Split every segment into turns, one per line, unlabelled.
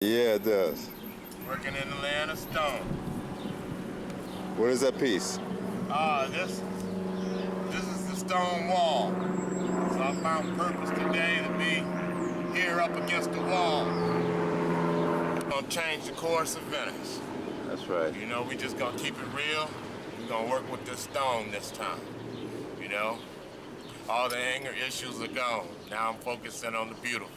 Yeah, it does.
Working in the land of stone.
What is that piece?
This is the stone wall. So I found purpose today to be here up against the wall. Gonna change the course of Venice.
That's right.
You know, we just gonna keep it real. We're gonna work with this stone this time. You know? All the anger issues are gone. Now I'm focusing on the beautiful.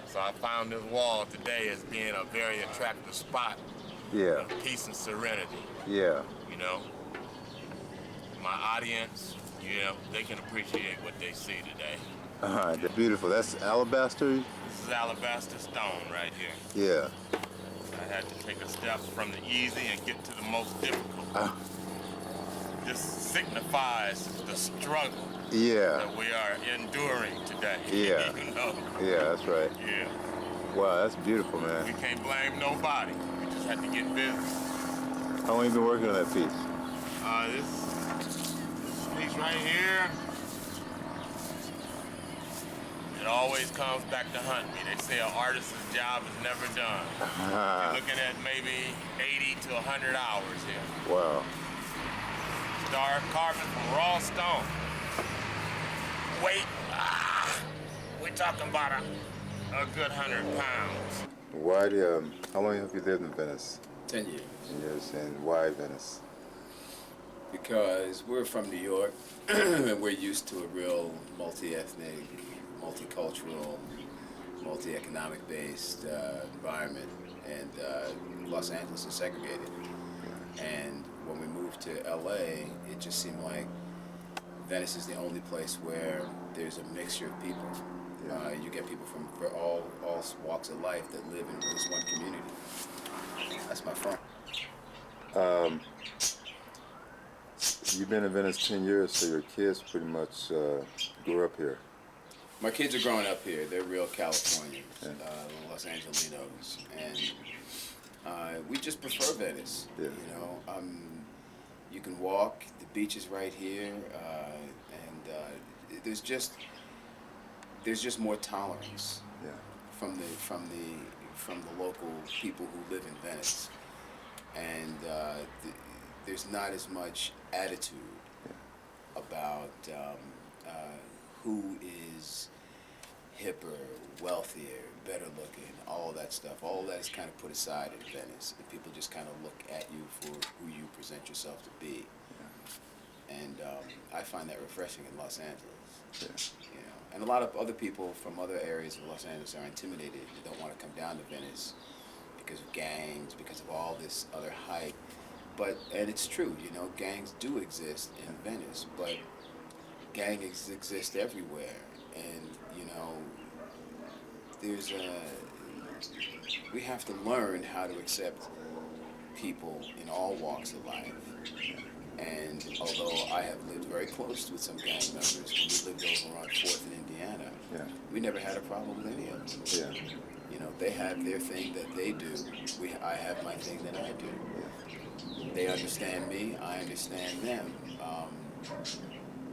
So I found this wall today as being a very attractive spot.
Yeah.
Of peace and serenity.
Yeah.
You know? My audience, you know, they can appreciate what they see today.
That's beautiful. That's alabaster?
This is alabaster stone right here.
Yeah.
I had to take a step from the easy and get to the most difficult. This signifies the struggle that we are enduring today.
Yeah.
You know?
Yeah, that's right.
Yeah.
Wow, that's beautiful, man.
We can't blame nobody. We just had to get busy.
How long have you been working on that piece?
This piece right here, it always comes back to hunt me. They say an artist's job is never done. You're looking at maybe 80 to 100 hours here.
Wow.
Start carving from raw stone. Weight, we're talking about a good 100 pounds.
Why how long have you lived in Venice?
10 years.
10 years, and why Venice?
Because we're from New York, and we're used to a real multi-ethnic, multicultural, multi-economic based environment, and Los Angeles is segregated. And when we moved to LA, it just seemed like Venice is the only place where there's a mixture of people. You get people from all walks of life that live in this one community. That's my fun.
You've been in Venice 10 years, so your kids pretty much grew up here.
My kids are growing up here. They're real Californians, Los Angelinos, and we just prefer Venice.
Yeah.
You know, you can walk. The beach is right here, and there's just more tolerance from the local people who live in Venice, and there's not as much attitude about who is hipper, wealthier, better looking, all that stuff. All that is kind of put aside in Venice, and people just kind of look at you for who you present yourself to be. And I find that refreshing in Los Angeles. You know, and a lot of other people from other areas of Los Angeles are intimidated. They don't want to come down to Venice because of gangs, because of all this other hype. And it's true, you know, gangs do exist in Venice, but gangs exist everywhere. And, you know, we have to learn how to accept people in all walks of life. And although I have lived very close with some gang members, when we lived over on 4th in Indiana, we never had a problem with any of them. You know, they have their thing that they do. I have my thing that I do. They understand me, I understand them.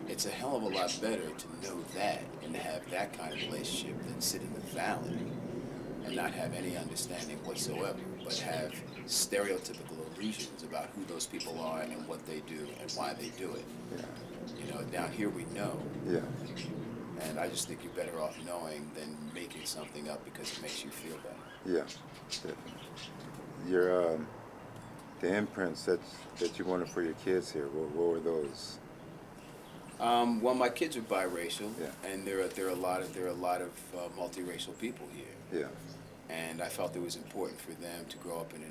It's a hell of a lot better to know that and to have that kind of relationship than sit in the valley and not have any understanding whatsoever, but have stereotypical illusions about who those people are and what they do and why they do it. You know, down here we know. And I just think you're better off knowing than making something up because it makes you feel better.
Your the imprints that you wanted for your kids here, what were those?
Well, my kids are biracial, and there are a lot of multiracial people here. And I felt it was important for them to grow up in